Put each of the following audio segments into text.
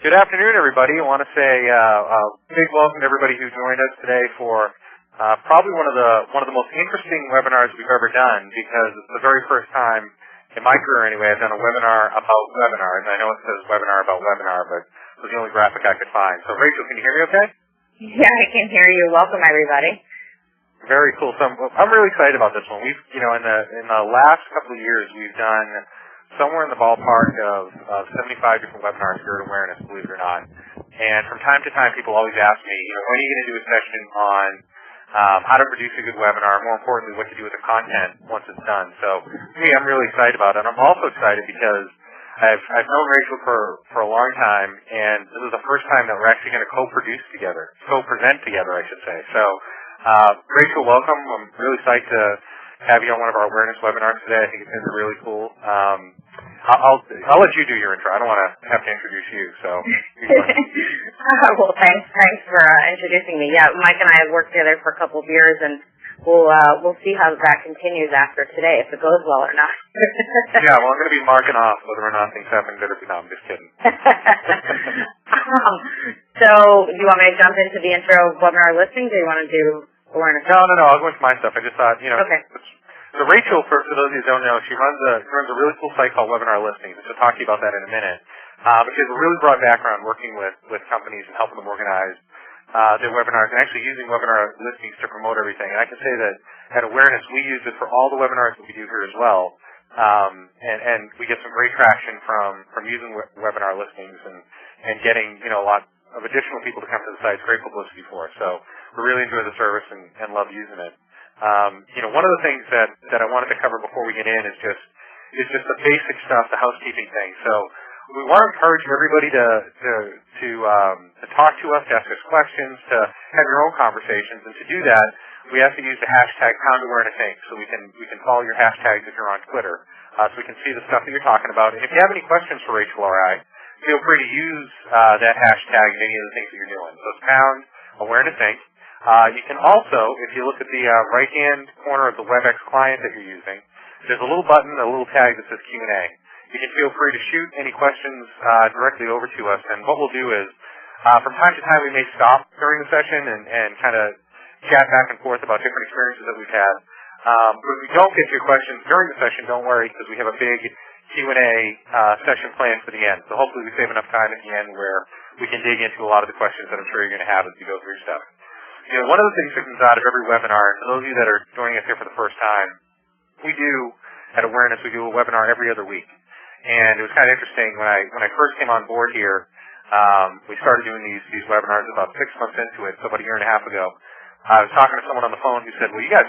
Good afternoon, everybody. I want to say a big welcome to everybody who joined us today for probably one of the most interesting webinars we've ever done, because it's the very first time in my career, anyway, I've done a webinar about webinars. I know it says webinar about webinar, but it was the only graphic I could find. So, Rachel, can you hear me okay? Yeah, I can hear you. Welcome, everybody. Very cool. So I'm really excited about this one. We've, in the last couple of years, we've done somewhere in the ballpark of 75 different webinars here at Awareness, believe it or not. And from time to time, people always ask me, when are you going to do a session on how to produce a good webinar, more importantly, what to do with the content once it's done. So, for me, I'm really excited about it. And I'm also excited because I've known Rachel for a long time, and this is the first time that we're actually going to co-present together, I should say. So, Rachel, welcome. I'm really psyched to have you on one of our awareness webinars today. I think it's going to be really cool. I'll let you do your intro. I don't want to have to introduce you. So. Well, thanks for introducing me. Yeah, Mike and I have worked together for a couple of years, and we'll see how that continues after today, if it goes well or not. Yeah, well, I'm going to be marking off whether or not things happen good or not. I'm just kidding. So, do you want me to jump into the intro of webinar listings, or do you want to do awareness? No. I'll go into my stuff. I just thought, Okay. So Rachel, for those of you who don't know, she runs a really cool site called Webinar Listings. She'll talk to you about that in a minute. But she has a really broad background working with companies and helping them organize their webinars and actually using webinar listings to promote everything. And I can say that at Awareness, we use it for all the webinars that we do here as well. And we get some great traction from using webinar listings and getting, a lot of additional people to come to the site. It's great publicity for us. So we really enjoy the service and love using it. One of the things that I wanted to cover before we get in is just the basic stuff, the housekeeping thing. So we want to encourage everybody to talk to us, to ask us questions, to have your own conversations, and to do that, we have to use the hashtag #PoundAwarenessInc, so we can follow your hashtags if you're on Twitter, so we can see the stuff that you're talking about. And if you have any questions for Rachel or I, feel free to use that hashtag in any of the things that you're doing. So it's #PoundAwarenessInc. You can also, if you look at the right-hand corner of the WebEx client that you're using, there's a little button, a little tag that says Q&A. You can feel free to shoot any questions directly over to us, and what we'll do is, from time to time, we may stop during the session and kind of chat back and forth about different experiences that we've had. But if we don't get to your questions during the session, don't worry, because we have a big Q&A session planned for the end. So hopefully we save enough time at the end where we can dig into a lot of the questions that I'm sure you're going to have as we go through stuff. One of the things that comes out of every webinar, and for those of you that are joining us here for the first time, we do, at Awareness, we do a webinar every other week. And it was kind of interesting, when I first came on board here, we started doing these webinars about 6 months into it, so about a year and a half ago. I was talking to someone on the phone who said, well, you guys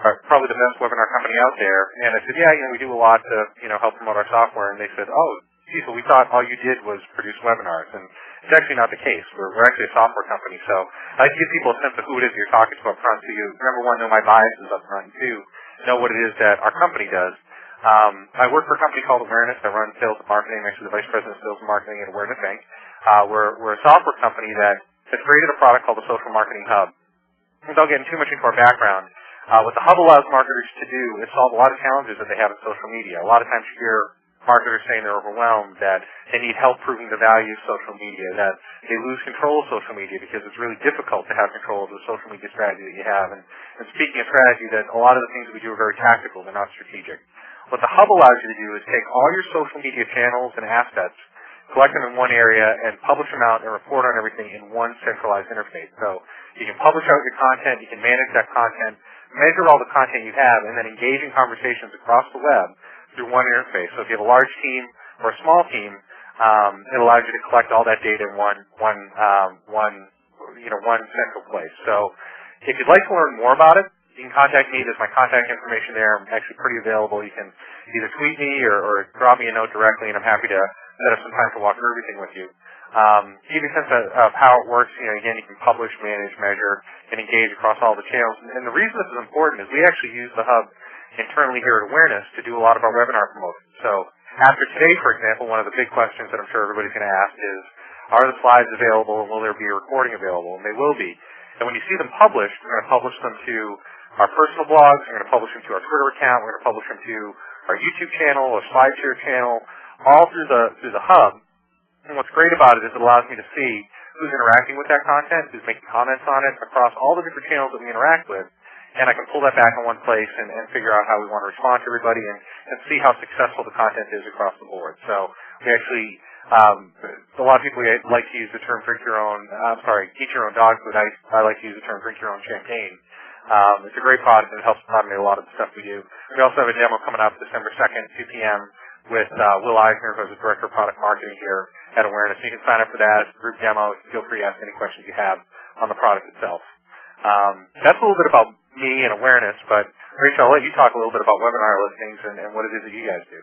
are probably the best webinar company out there. And I said, yeah, we do a lot to, help promote our software. And they said, oh, geez, well, we thought all you did was produce webinars. And it's actually not the case. We're actually a software company. So I like to give people a sense of who it is you're talking to up front, so you, number one, know my biases up front, and two, know what it is that our company does. I work for a company called Awareness. I run sales and marketing. I'm actually the Vice President of Sales and Marketing at Awareness Inc. We're a software company that has created a product called the Social Marketing Hub. Without getting too much into our background, what the Hub allows marketers to do is solve a lot of challenges that they have in social media. A lot of times you hear marketers saying they're overwhelmed, that they need help proving the value of social media, that they lose control of social media because it's really difficult to have control of the social media strategy that you have. And speaking of strategy, that a lot of the things that we do are very tactical, they're not strategic. What the Hub allows you to do is take all your social media channels and assets, collect them in one area, and publish them out and report on everything in one centralized interface. So you can publish out your content, you can manage that content, measure all the content you have, and then engage in conversations across the web through one interface. So if you have a large team or a small team, it allows you to collect all that data in one central place. So if you'd like to learn more about it, you can contact me. There's my contact information there. I'm actually pretty available. You can either tweet me or drop me a note directly, and I'm happy to set up some time to walk through everything with you. To give you a sense of how it works, again, you can publish, manage, measure, and engage across all the channels. And the reason this is important is we actually use the Hub internally here at Awareness to do a lot of our webinar promotion. So after today, for example, one of the big questions that I'm sure everybody's going to ask is, are the slides available and will there be a recording available? And they will be. And when you see them published, we're going to publish them to our personal blogs, we're going to publish them to our Twitter account, we're going to publish them to our YouTube channel, our SlideShare channel, all through the Hub. And what's great about it is it allows me to see who's interacting with that content, who's making comments on it across all the different channels that we interact with, and I can pull that back in one place and figure out how we want to respond to everybody and see how successful the content is across the board. So we actually, a lot of people like to use the term eat your own dog food. I like to use the term drink your own champagne. It's a great product and it helps automate a lot of the stuff we do. We also have a demo coming up December 2nd, 2 p.m. with Will Eisner, who's the Director of Product Marketing here at Awareness. You can sign up for that. It's a group demo. Feel free to ask any questions you have on the product itself. That's a little bit about me and Awareness, but Rachel, I'll let you talk a little bit about webinar listings and what it is that you guys do.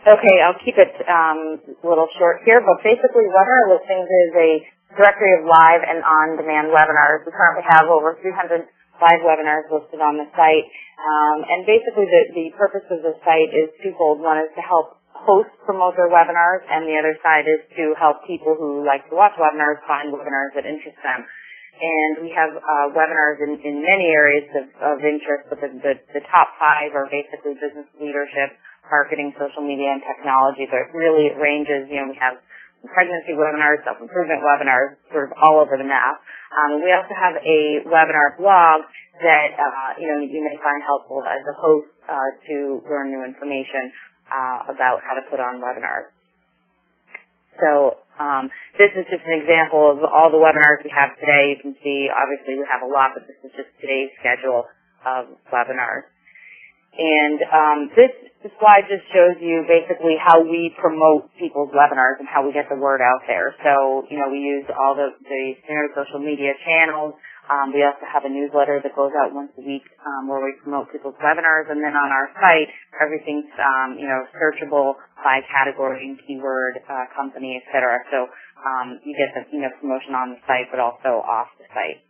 Okay, I'll keep it a little short here, but basically Webinar Listings is a directory of live and on-demand webinars. We currently have over 300 live webinars listed on the site, and basically the purpose of the site is twofold. One is to help hosts promote their webinars, and the other side is to help people who like to watch webinars find webinars that interest them. And we have webinars in many areas of interest, but the top 5 are basically business leadership, marketing, social media, and technology. But really it ranges, we have pregnancy webinars, self-improvement webinars, sort of all over the map. We also have a webinar blog that, you may find helpful as a host to learn new information about how to put on webinars. So this is just an example of all the webinars we have today. You can see, obviously, we have a lot, but this is just today's schedule of webinars. And this slide just shows you basically how we promote people's webinars and how we get the word out there. So, we use all the standard social media channels. We also have a newsletter that goes out once a week where we promote people's webinars. And then on our site, everything's, searchable by category and keyword, company, et cetera. So you get the promotion on the site, but also off the site.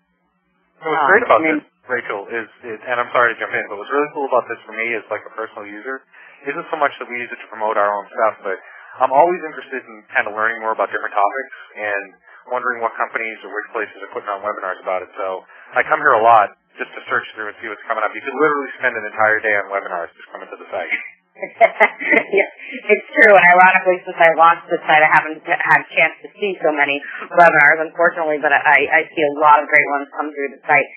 So what's great about this, Rachel, is, and I'm sorry to jump in, but what's really cool about this for me is like a personal user isn't so much that we use it to promote our own stuff, but I'm always interested in kind of learning more about different topics and wondering what companies or which places are putting on webinars about it. So I come here a lot just to search through and see what's coming up. You could literally spend an entire day on webinars just coming to the site. Yes, it's true. And ironically, since I launched the site, I haven't had a chance to see so many webinars, unfortunately, but I see a lot of great ones come through the site.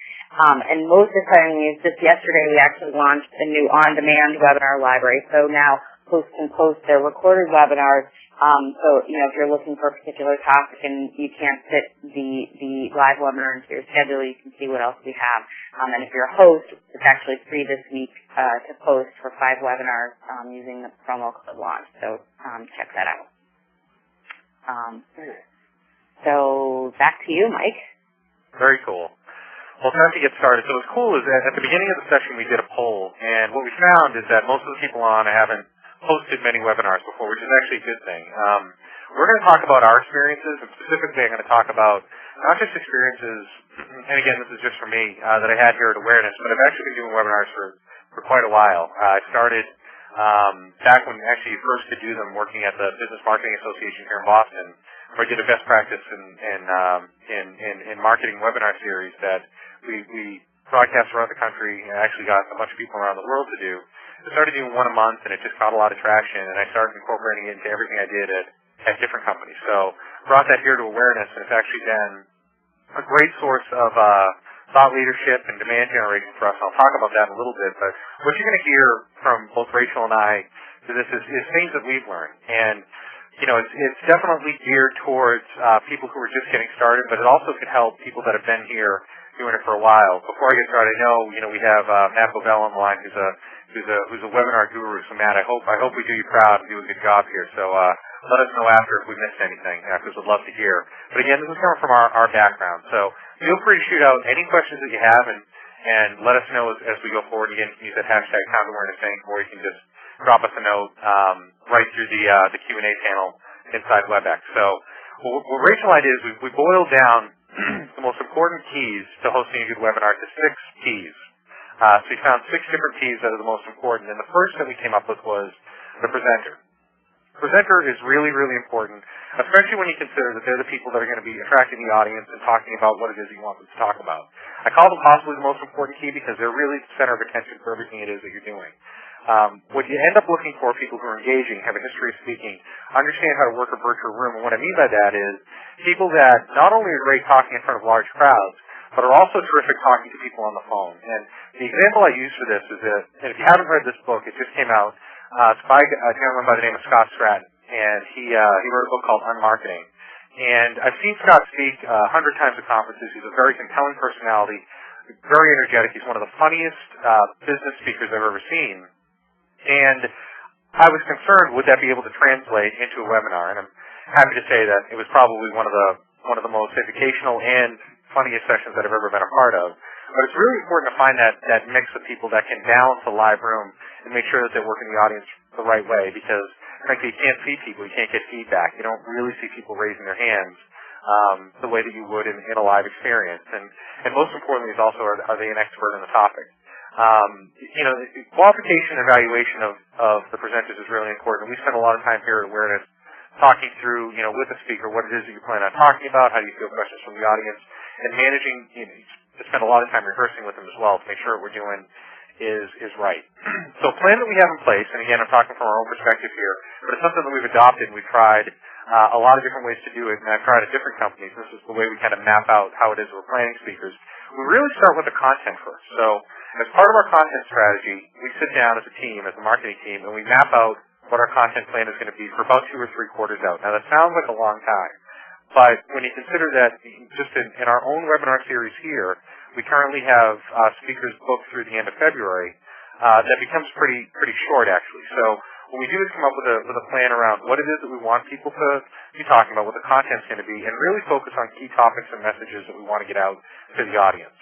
And most excitingly is just yesterday we actually launched a new on-demand webinar library. So now hosts can post their recorded webinars. So, if you're looking for a particular topic and you can't fit the live webinar into your schedule, you can see what else we have. And if you're a host, it's actually free this week to post for 5 webinars using the promo code launch. So check that out. So back to you, Mike. Very cool. Well, time to get started. So what's cool is that at the beginning of the session we did a poll, and what we found is that most of the people on haven't hosted many webinars before, which is actually a good thing. We're going to talk about our experiences, and specifically I'm going to talk about not just experiences, and again, this is just for me, that I had here at Awareness, but I've actually been doing webinars for quite a while. I started back when actually you first could do them working at the Business Marketing Association here in Boston, where I did a best practice in marketing webinar series that we broadcast around the country and actually got a bunch of people around the world to do. I started doing one a month, and it just got a lot of traction, and I started incorporating it into everything I did at different companies. So brought that here to Awareness, and it's actually been a great source of thought leadership and demand generation for us. I'll talk about that in a little bit, but what you're going to hear from both Rachel and I to this is things that we've learned. And it's definitely geared towards people who are just getting started, but it also could help people that have been here doing it for a while. Before I get started, I know we have Matt Bovell on the line, who's a webinar guru. So Matt, I hope we do you proud and do a good job here. So let us know after if we missed anything, because we'd love to hear. But again, this is coming from our background. So feel free to shoot out any questions that you have, and let us know as we go forward. Again, you can use that hashtag #ConAwarenessThing, or you can just drop us a note right through the Q&A panel inside WebEx. So what Rachel and I did is we boiled down the most important keys to hosting a good webinar to 6 P's. So we found 6 different P's that are the most important, and the first that we came up with was the presenter. Presenter is really, really important, especially when you consider that they're the people that are going to be attracting the audience and talking about what it is you want them to talk about. I call them possibly the most important key because they're really the center of attention for everything it is that you're doing. What you end up looking for, people who are engaging, have a history of speaking, understand how to work a virtual room, and what I mean by that is people that not only are great talking in front of large crowds, but are also terrific talking to people on the phone. And the example I use for this is that, and if you haven't read this book, it just came out. It's by a gentleman by the name of Scott Stratton, and he wrote a book called Unmarketing. And I've seen Scott speak 100 times at conferences. He's a very compelling personality, very energetic. He's one of the funniest business speakers I've ever seen. And I was concerned, would that be able to translate into a webinar? And I'm happy to say that it was probably one of the most educational and funniest sessions that I've ever been a part of. But it's really important to find that mix of people that can balance a live room and make sure that they're working the audience the right way, because frankly, you can't see people, you can't get feedback. You don't really see people raising their hands the way that you would in a live experience. And most importantly is also, are they an expert in the topic? Qualification and evaluation of the presenters is really important. We spend a lot of time here at Awareness talking through, with the speaker, what it is that you plan on talking about, how do you field questions from the audience, and managing, to spend a lot of time rehearsing with them as well to make sure what we're doing is right. So a plan that we have in place, and again, I'm talking from our own perspective here, but it's something that we've adopted. We've tried a lot of different ways to do it, and I've tried at different companies. This is the way we kind of map out how it is we're planning speakers. We really start with the content first. So as part of our content strategy, we sit down as a team, as a marketing team, and we map out what our content plan is going to be for about 2 or 3 quarters out. Now, that sounds like a long time, but when you consider that just in our own webinar series here, we currently have speakers booked through the end of February. That becomes pretty short, actually. So what we do is come up with a plan around what it is that we want people to be talking about, what the content's going to be, and really focus on key topics and messages that we want to get out to the audience.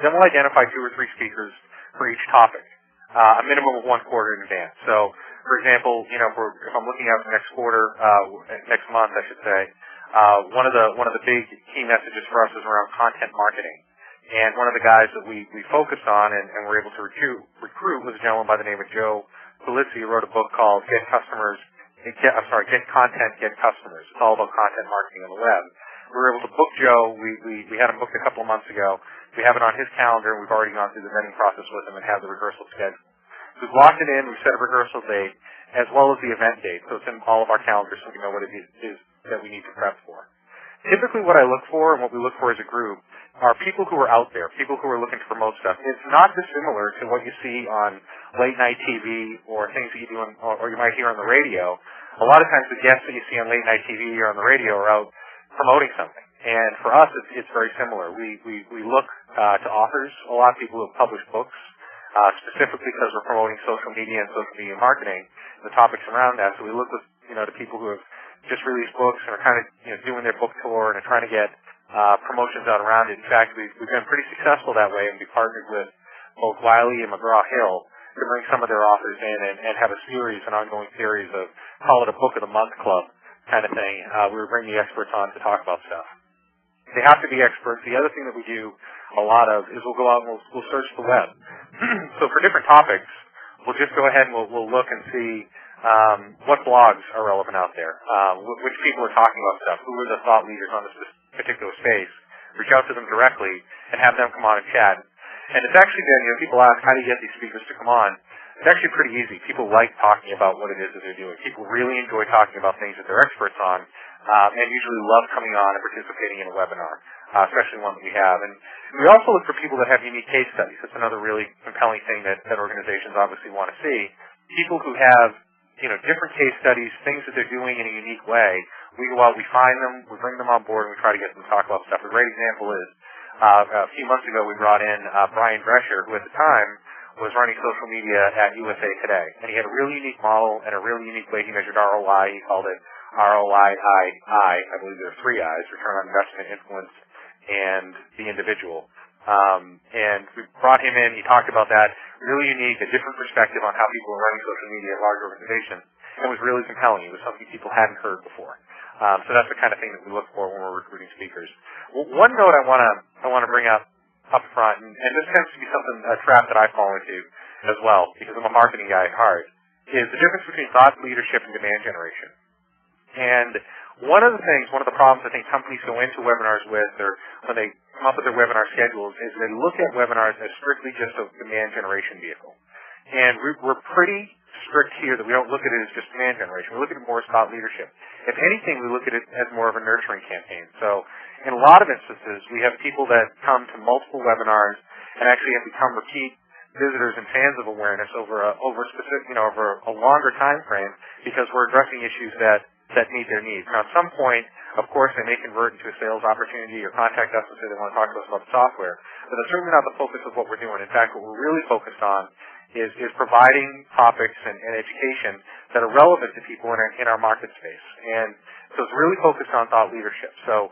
Then we'll identify 2 or 3 speakers for each topic, a minimum of 1 quarter in advance. So, for example, if I'm looking out the next quarter, next month, I should say, one of the big key messages for us is around content marketing. And one of the guys that we focused on and were able to recruit was a gentleman by the name of Joe Pulizzi, who wrote a book called Get Content, Get Customers. It's all about content marketing on the web. We were able to book Joe. We had him booked a couple of months ago. We have it on his calendar, and we've already gone through the vetting process with him and have the rehearsal schedule. So we've locked it in. We've set a rehearsal date as well as the event date. So it's in all of our calendars so we know what it is that we need to prep for. Typically what I look for and what we look for as a group are people who are out there, people who are looking to promote stuff. It's not dissimilar to what you see on late night TV or things that you do or you might hear on the radio. A lot of times the guests that you see on late night TV or on the radio are out promoting something. And for us, it's very similar. We look to authors, a lot of people who have published books, specifically because we're promoting social media and social media marketing, the topics around that. So we look to people who have just released books and are kind of doing their book tour and are trying to get promotions out around it. In fact, we've been pretty successful that way, and we partnered with both Wiley and McGraw-Hill to bring some of their authors in and have a series, an ongoing series of, call it a Book of the Month Club kind of thing. We were bringing the experts on to talk about stuff. They have to be experts. The other thing that we do a lot of is we'll go out and we'll search the web. So for different topics, we'll just go ahead and we'll look and see what blogs are relevant out there, which people are talking about stuff, who are the thought leaders on this particular space. Reach out to them directly and have them come on and chat. And it's actually been, people ask, how do you get these speakers to come on? It's actually pretty easy. People like talking about what it is that they're doing. People really enjoy talking about things that they're experts on, and usually love coming on and participating in a webinar, especially one that we have. And we also look for people that have unique case studies. That's another really compelling thing that organizations obviously want to see. People who have different case studies, things that they're doing in a unique way. We go out, we find them, we bring them on board, and we try to get them to talk about stuff. A great example is a few months ago we brought in Brian Drescher, who at the time was running social media at USA Today. And he had a really unique model and a really unique way he measured ROI. He called it ROI. I believe there are 3 I's, return on investment, influence, and the individual. And we brought him in. He talked about that. Really unique, a different perspective on how people are running social media at large organizations. And it was really compelling. It was something people hadn't heard before. So that's the kind of thing that we look for when we're recruiting speakers. One note I want to bring up front, and this tends to be a trap that I fall into as well, because I'm a marketing guy at heart, is the difference between thought leadership and demand generation. And one of the problems I think companies go into webinars with, or when they come up with their webinar schedules, is they look at webinars as strictly just a demand generation vehicle. And we're pretty strict here that we don't look at it as just demand generation. We look at it more as thought leadership. If anything, we look at it as more of a nurturing campaign. So in a lot of instances, we have people that come to multiple webinars and actually have become repeat visitors and fans of awareness over a longer time frame because we're addressing issues that meet their needs. Now, at some point, of course, they may convert into a sales opportunity or contact us and say they want to talk to us about the software, but that's certainly not the focus of what we're doing. In fact, what we're really focused on is providing topics and education that are relevant to people in our market space. And so it's really focused on thought leadership. So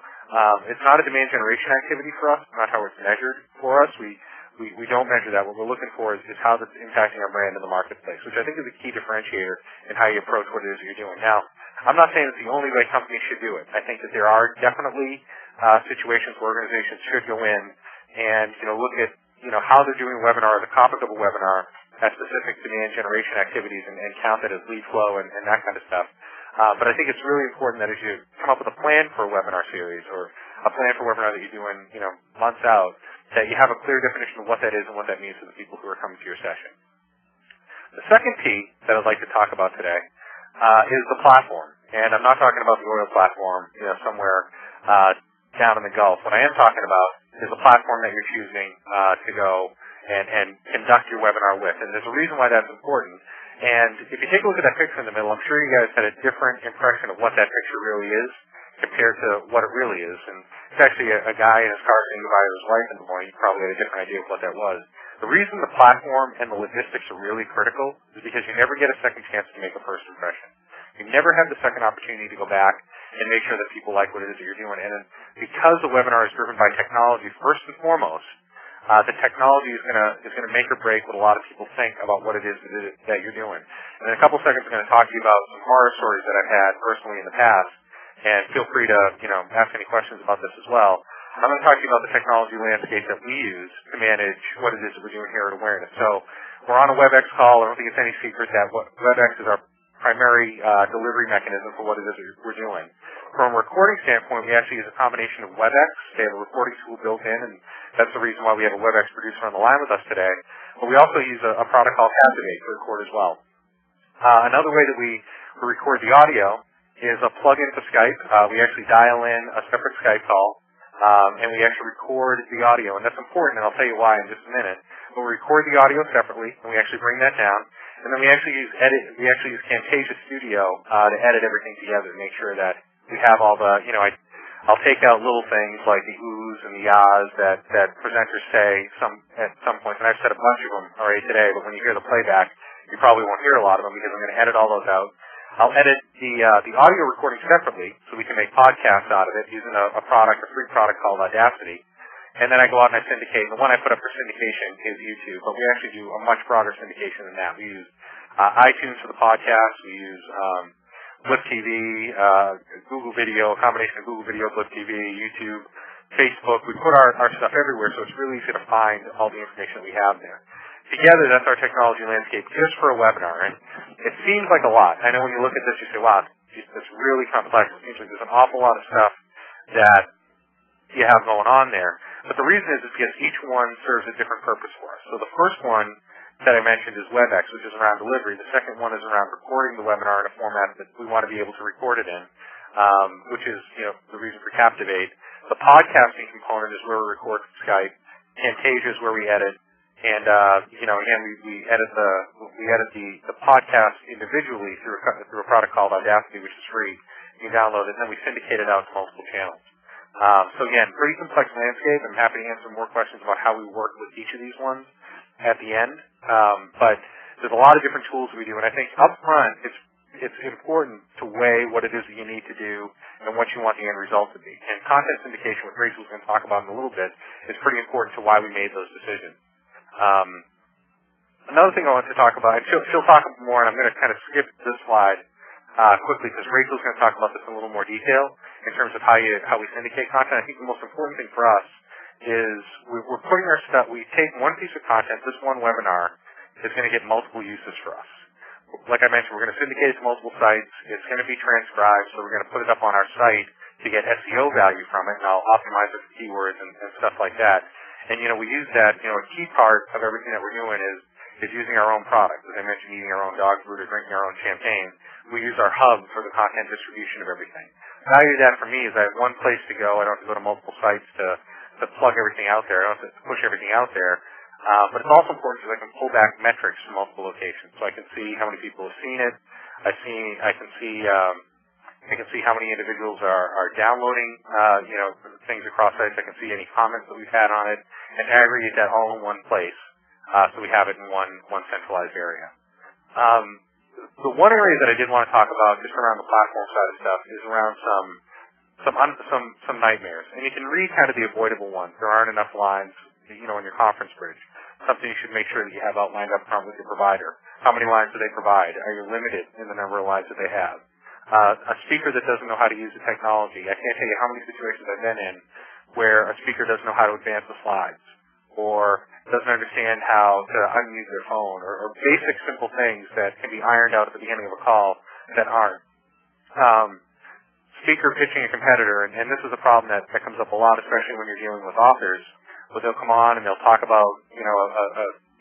it's not a demand generation activity for us. It's not how it's measured for us. We don't measure that. What we're looking for is how that's impacting our brand in the marketplace, which I think is a key differentiator in how you approach what it is that you're doing. Now, I'm not saying it's the only way companies should do it. I think that there are definitely situations where organizations should go in and look at how they're doing a webinar, the topic of a webinar, at specific demand generation activities and count it as lead flow and that kind of stuff. But I think it's really important that as you come up with a plan for a webinar series or a plan for a webinar that you're doing, months out, that you have a clear definition of what that is and what that means to the people who are coming to your session. The second P that I'd like to talk about today is the platform. And I'm not talking about the oil platform, somewhere down in the Gulf. What I am talking about is a platform that you're choosing to go and conduct your webinar with. And there's a reason why that's important. And if you take a look at that picture in the middle, I'm sure you guys had a different impression of what that picture really is compared to what it really is. And it's actually a guy in his car saying goodbye to his wife in the morning. You probably had a different idea of what that was. The reason the platform and the logistics are really critical is because you never get a second chance to make a first impression. You never have the second opportunity to go back and make sure that people like what it is that you're doing. And because the webinar is driven by technology first and foremost, the technology is going to make or break what a lot of people think about what it is that you're doing. And in a couple seconds, I'm going to talk to you about some horror stories that I've had personally in the past. And feel free to ask any questions about this as well. I'm going to talk to you about the technology landscape that we use to manage what it is that we're doing here at Awareness. So we're on a WebEx call. I don't think it's any secret that WebEx is our primary delivery mechanism for what it is that we're doing. From a recording standpoint, we actually use a combination of WebEx. They have a recording tool built in, and that's the reason why we have a WebEx producer on the line with us today. But we also use a product called Captivate to record as well. Another way that we record the audio is a plug-in to Skype. We actually dial in a separate Skype call, and we actually record the audio. And that's important, and I'll tell you why in just a minute. But we record the audio separately, and we actually bring that down. And then we actually use Camtasia Studio to edit everything together to make sure that we have all the, I'll take out little things like the oohs and the yahs that presenters say at some point. And I've said a bunch of them already today, but when you hear the playback, you probably won't hear a lot of them because I'm going to edit all those out. I'll edit the audio recording separately so we can make podcasts out of it using a free product called Audacity. And then I go out and I syndicate. And the one I put up for syndication is YouTube, but we actually do a much broader syndication than that. We use iTunes for the podcast. We use Blip TV, Google Video, a combination of Google Video, Blip TV, YouTube, Facebook. We put our stuff everywhere, so it's really easy to find all the information that we have there. Together, that's our technology landscape just for a webinar. And it seems like a lot. I know when you look at this, you say, wow, it's really complex. It seems like there's an awful lot of stuff that you have going on there. But the reason is because each one serves a different purpose for us. So the first one that I mentioned is WebEx, which is around delivery. The second one is around recording the webinar in a format that we want to be able to record it in, which is the reason for Captivate. The podcasting component is where we record from Skype. Camtasia is where we edit. And again, we edit the podcast individually through a product called Audacity, which is free. You can download it, and then we syndicate it out to multiple channels. So again, pretty complex landscape. I'm happy to answer more questions about how we work with each of these ones at the end. But there's a lot of different tools we do, and I think up front it's important to weigh what it is that you need to do and what you want the end result to be. And content syndication, which Rachel's going to talk about in a little bit, is pretty important to why we made those decisions. Another thing I want to talk about, and she'll talk more, and I'm going to kind of skip this slide quickly because Rachel's going to talk about this in a little more detail in terms of how we syndicate content. I think the most important thing for us is we're putting our stuff, we take one piece of content, this one webinar is going to get multiple uses for us. Like I mentioned, we're going to syndicate it to multiple sites. It's going to be transcribed, so we're going to put it up on our site to get SEO value from it, and I'll optimize it for keywords and stuff like that. And, we use that, a key part of everything that we're doing is using our own product. As I mentioned, eating our own dog food or drinking our own champagne, we use our hub for the content distribution of everything. The value of that for me is I have one place to go. I don't have to go to multiple sites to plug everything out there. I don't have to push everything out there. But it's also important because I can pull back metrics from multiple locations. So I can see how many people have seen it. I can see how many individuals are downloading, things across sites. I can see any comments that we've had on it, and aggregate that all in one place, so we have it in one centralized area. The one area that I did want to talk about, just around the platform side of stuff, is around some nightmares, and you can read kind of the avoidable ones. There aren't enough lines, in your conference bridge. Something you should make sure that you have outlined up front with your provider. How many lines do they provide? Are you limited in the number of lines that they have? A speaker that doesn't know how to use the technology. I can't tell you how many situations I've been in where a speaker doesn't know how to advance the slides, or doesn't understand how to unmute their phone, or basic simple things that can be ironed out at the beginning of a call that aren't. Speaker pitching a competitor, and this is a problem that comes up a lot, especially when you're dealing with authors, where they'll come on and they'll talk about,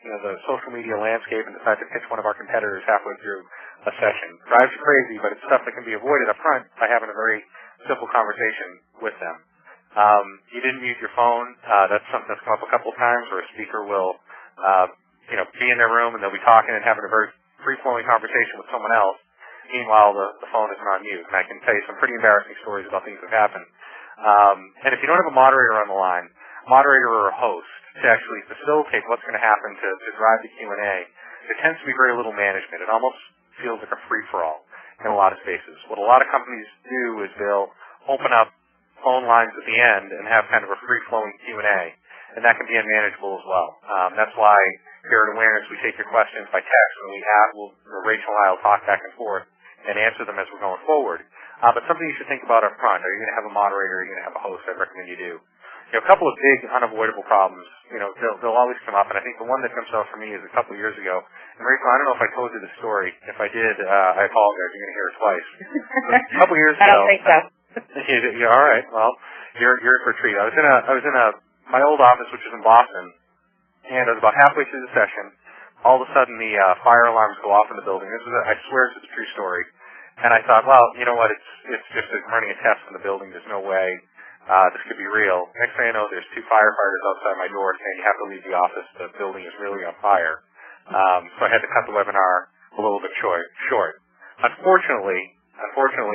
the social media landscape and decide to pitch one of our competitors halfway through a session. Drives you crazy, but it's stuff that can be avoided up front by having a very simple conversation with them. You didn't mute your phone. That's something that's come up a couple of times where a speaker will, be in their room and they'll be talking and having a very free-flowing conversation with someone else. Meanwhile, the phone isn't on mute. And I can tell you some pretty embarrassing stories about things that have happened. And if you don't have a moderator on the line, moderator or a host to actually facilitate what's going to happen to drive the Q&A, there tends to be very little management. It almost feels like a free-for-all in a lot of spaces. What a lot of companies do is they'll open up phone lines at the end and have kind of a free-flowing Q&A, and that can be unmanageable as well. That's why here at Awareness we take your questions by text, and Rachel and I will talk back and forth and answer them as we're going forward. But something you should think about up front. Are you going to have a moderator? Are you going to have a host? I recommend you do. A couple of big unavoidable problems, they'll always come up, and I think the one that comes out for me is a couple of years ago. And Rachel, I don't know if I told you the story. If I did, I apologize. You're going to hear it twice. A couple of years ago. I don't think so. Yeah, all right. Well, you're in for a treat. I was in my old office, which is in Boston, and I was about halfway through the session. All of a sudden, the fire alarms go off in the building. I swear it's a true story. And I thought, well, you know what? It's just running a test in the building. There's no way this could be real. Next thing I know, there's 2 firefighters outside my door saying you have to leave the office. The building is really on fire. So I had to cut the webinar a little bit short. Unfortunately,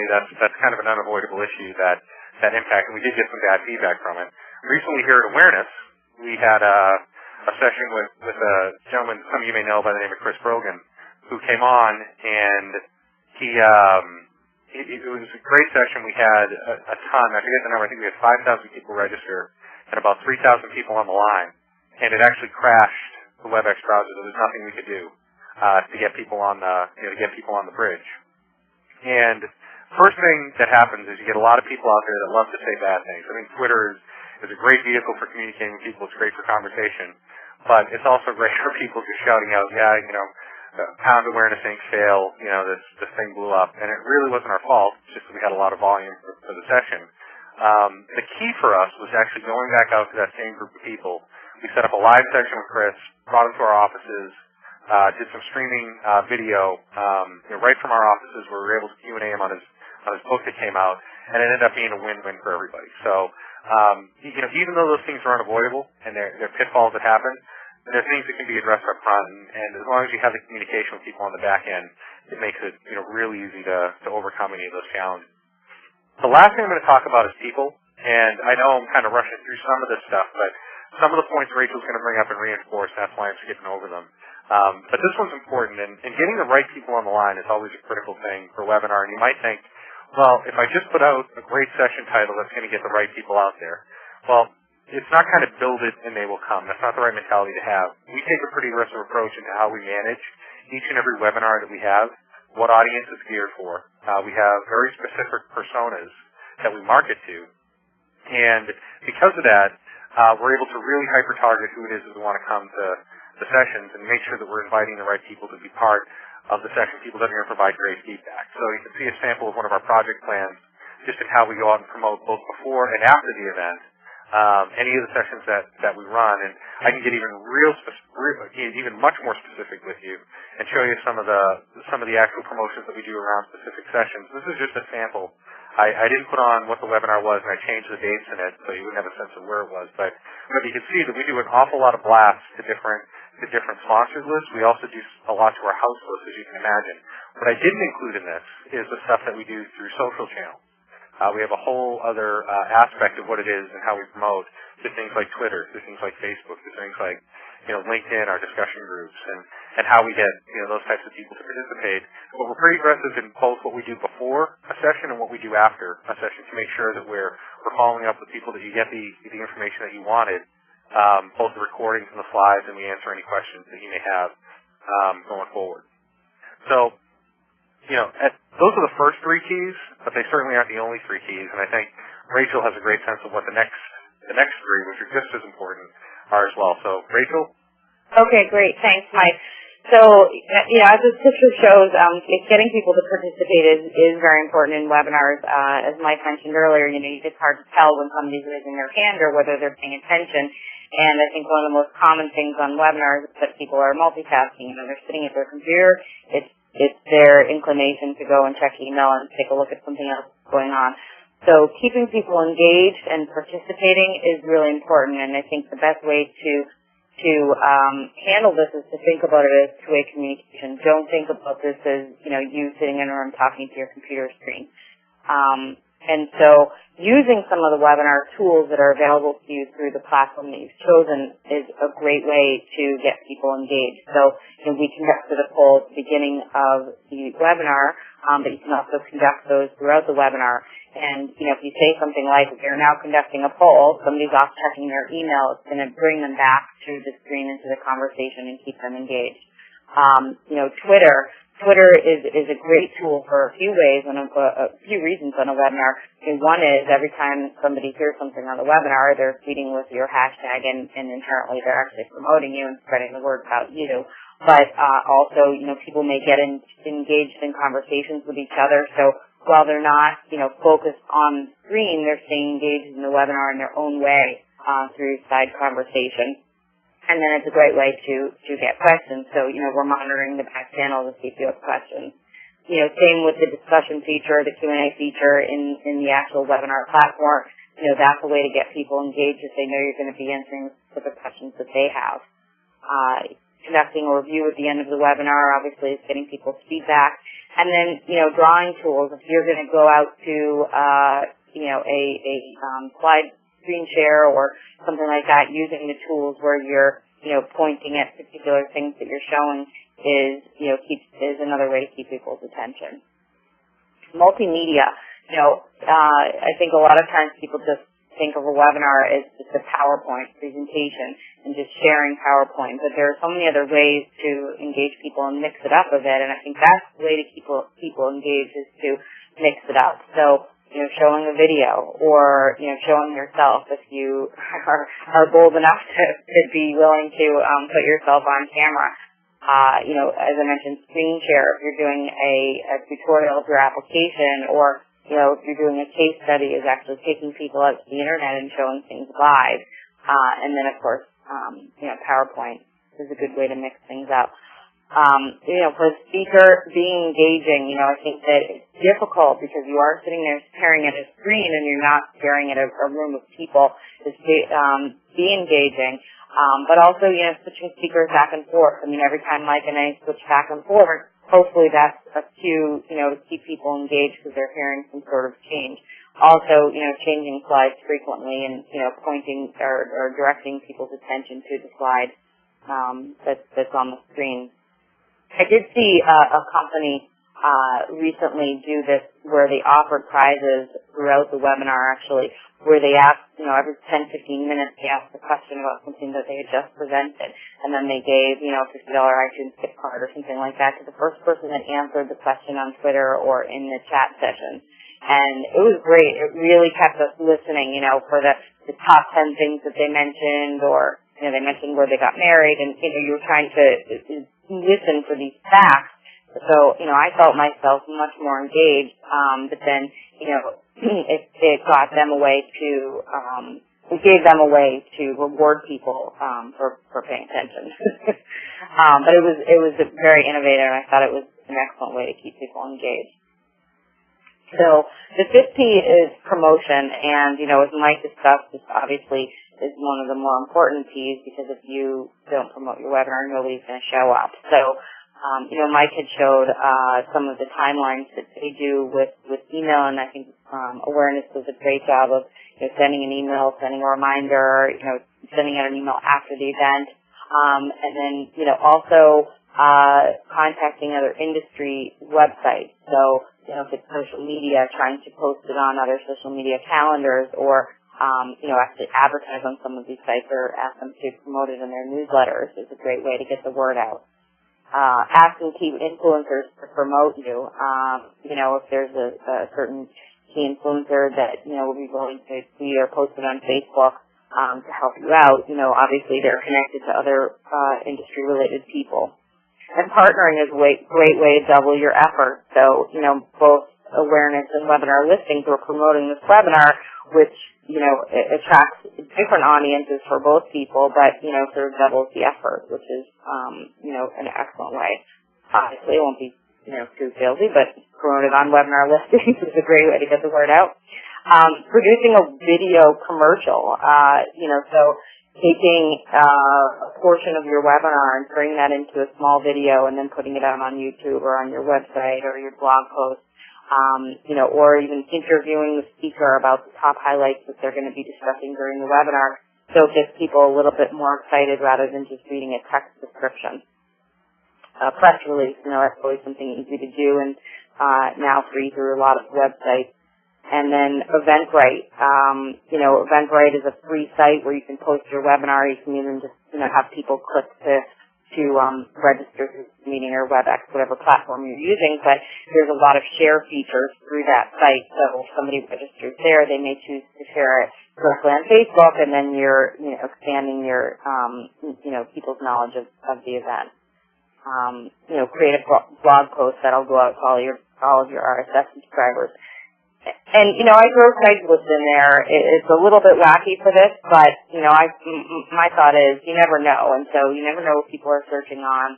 that's kind of an unavoidable issue that impact, and we did get some bad feedback from it. Recently here at Awareness, we had a session with a gentleman some of you may know by the name of Chris Brogan, who came on, and it was a great session. We had a ton. I forget the number. I think we had 5,000 people register and about 3,000 people on the line. And it actually crashed the WebEx browser. There was nothing we could do to get people on the bridge. And first thing that happens is you get a lot of people out there that love to say bad things. I mean, Twitter is a great vehicle for communicating with people. It's great for conversation, but it's also great for people just shouting out, Pound Awareness Inc. fail, this thing blew up. And it really wasn't our fault, it's just that we had a lot of volume for the session. The key for us was actually going back out to that same group of people. We set up a live session with Chris, brought him to our offices, did some streaming video right from our offices where we were able to Q&A him on his book that came out, and it ended up being a win-win for everybody. So, even though those things are unavoidable and they're pitfalls that happen, there's things that can be addressed up front, and as long as you have the communication with people on the back end, it makes it really easy to overcome any of those challenges. The last thing I'm going to talk about is people, and I know I'm kind of rushing through some of this stuff, but some of the points Rachel's going to bring up and reinforce, that's why I'm skipping over them. But this one's important, and getting the right people on the line is always a critical thing for a webinar, and you might think, well, if I just put out a great session title, that's going to get the right people out there. Well, it's not kind of build it and they will come. That's not the right mentality to have. We take a pretty aggressive approach into how we manage each and every webinar that we have, what audience it's geared for. We have very specific personas that we market to, and because of that, we're able to really hyper-target who it is that we want to come to the sessions and make sure that we're inviting the right people to be part of the session, people that are going to provide great feedback. So you can see a sample of one of our project plans just in how we go out and promote both before and after the event. any of the sessions that we run, and I can get even much more specific with you and show you some of the actual promotions that we do around specific sessions. This is just a sample. I didn't put on what the webinar was, and I changed the dates in it so you wouldn't have a sense of where it was. But you can see that we do an awful lot of blasts to different sponsored lists. We also do a lot to our house list, as you can imagine. What I didn't include in this is the stuff that we do through social channels. We have a whole other aspect of what it is and how we promote to things like Twitter, to things like Facebook, to things like LinkedIn, our discussion groups, and how we get those types of people to participate. But we're pretty aggressive in both what we do before a session and what we do after a session to make sure that we're following up with people, that you get the information that you wanted, both the recordings and the slides, and we answer any questions that you may have going forward. So, those are the first three keys, but they certainly aren't the only three keys. And I think Rachel has a great sense of what the next three, which are just as important, are as well. So, Rachel? Okay, great. Thanks, Mike. So, as this picture shows, getting people to participate is very important in webinars. As Mike mentioned earlier, it's hard to tell when somebody's raising their hand or whether they're paying attention. And I think one of the most common things on webinars is that people are multitasking. They're sitting at their computer. It's their inclination to go and check email and take a look at something else going on. So keeping people engaged and participating is really important, and I think the best way to handle this is to think about it as two-way communication. Don't think about this as, you sitting in a room talking to your computer screen. And so using some of the webinar tools that are available to you through the platform that you've chosen is a great way to get people engaged. So we conducted a poll at the beginning of the webinar, but you can also conduct those throughout the webinar. And, if you say something like, "We're now conducting a poll," somebody's off checking their email, it's going to bring them back to the screen into the conversation and keep them engaged. Twitter is a great tool for a few ways and a few reasons on a webinar. One is every time somebody hears something on the webinar, they're tweeting with your hashtag, and inherently they're actually promoting you and spreading the word about you. But also, people may get engaged in conversations with each other. So while they're not, focused on the screen, they're staying engaged in the webinar in their own way through side conversation. And then it's a great way to get questions. So, we're monitoring the back channel to see if you have questions. Same with the discussion feature, the Q&A feature in the actual webinar platform. That's a way to get people engaged if they know you're going to be answering the questions that they have. Conducting a review at the end of the webinar, obviously, is getting people's feedback. And then, drawing tools. If you're going to go out to, a slide screen share or something like that, using the tools where you're, pointing at particular things that you're showing is another way to keep people's attention. Multimedia. I think a lot of times people just think of a webinar as just a PowerPoint presentation and just sharing PowerPoint, but there are so many other ways to engage people and mix it up a bit, and I think that's the way to keep people engaged is to mix it up. So, showing a video or, showing yourself if you are bold enough to be willing to put yourself on camera. As I mentioned, screen share if you're doing a tutorial of your application, or, if you're doing a case study, is actually taking people out to the internet and showing things live. And then, of course, PowerPoint is a good way to mix things up. For the speaker, being engaging, I think that it's difficult because you are sitting there staring at a screen and you're not staring at a room of people. Just be engaging. But also, switching speakers back and forth. Every time Mike and I switch back and forth, hopefully that's a cue, to keep people engaged because they're hearing some sort of change. Also, changing slides frequently and, pointing or directing people's attention to the slide that's on the screen. I did see a company recently do this where they offered prizes throughout the webinar, actually, where they asked, every 10, 15 minutes, they asked a question about something that they had just presented, and then they gave, a $50 iTunes gift card or something like that to the first person that answered the question on Twitter or in the chat session. And it was great. It really kept us listening, for the top 10 things that they mentioned, or, they mentioned where they got married, and, you were trying to listen for these facts. So, I felt myself much more engaged, but then, it got them a way to we gave them a way to reward people for paying attention. But it was very innovative, and I thought it was an excellent way to keep people engaged. So the fifth P is promotion, and, as Mike discussed, this obviously is one of the more important Ps, because if you don't promote your webinar, nobody's going to show up. So, Mike had showed some of the timelines that they do with email, and I think Awareness does a great job of sending an email, sending a reminder, sending out an email after the event, and then, also contacting other industry websites. So, if it's social media, trying to post it on other social media calendars, or, actually advertise on some of these sites or ask them to promote it in their newsletters is a great way to get the word out. Asking key influencers to promote you. If there's a certain key influencer that, will be willing to see or post it on Facebook to help you out, obviously they're connected to other industry-related people. And partnering is a great way to double your effort. So, both Awareness and Webinar Listings were promoting this webinar, which, it attracts different audiences for both people, but, sort of doubles the effort, which is, an excellent way. Obviously, it won't be, too salesy, but promoted on Webinar Listings is a great way to get the word out. Producing a video commercial, so taking a portion of your webinar and turning that into a small video and then putting it out on YouTube or on your website or your blog post, or even interviewing the speaker about the top highlights that they're going to be discussing during the webinar, so it gets people a little bit more excited rather than just reading a text description. Press release, that's always something easy to do and now free through a lot of websites. And then Eventbrite. Eventbrite is a free site where you can post your webinar. You can even just, have people click to register to the meeting or WebEx, whatever platform you're using. But there's a lot of share features through that site. So if somebody registers there, they may choose to share it directly on Facebook, and then you're, expanding your, people's knowledge of the event. Create a blog post that'll go out to all of your RSS subscribers. And, I throw Craigslist in there. It's a little bit wacky for this, but, my thought is you never know. And so you never know what people are searching on.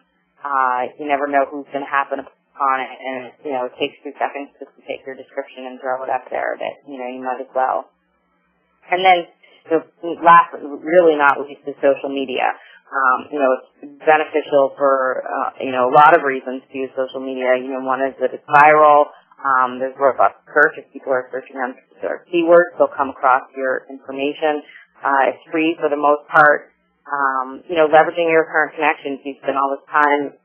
You never know who's going to happen upon it. And, it takes 2 seconds just to take your description and throw it up there that, you might as well. And then, last but really not least is social media. It's beneficial for, a lot of reasons to use social media. One is that it's viral. There's robust search. If people are searching on particular keywords, they'll come across your information. It's free for the most part. Leveraging your current connections. You spend all this time,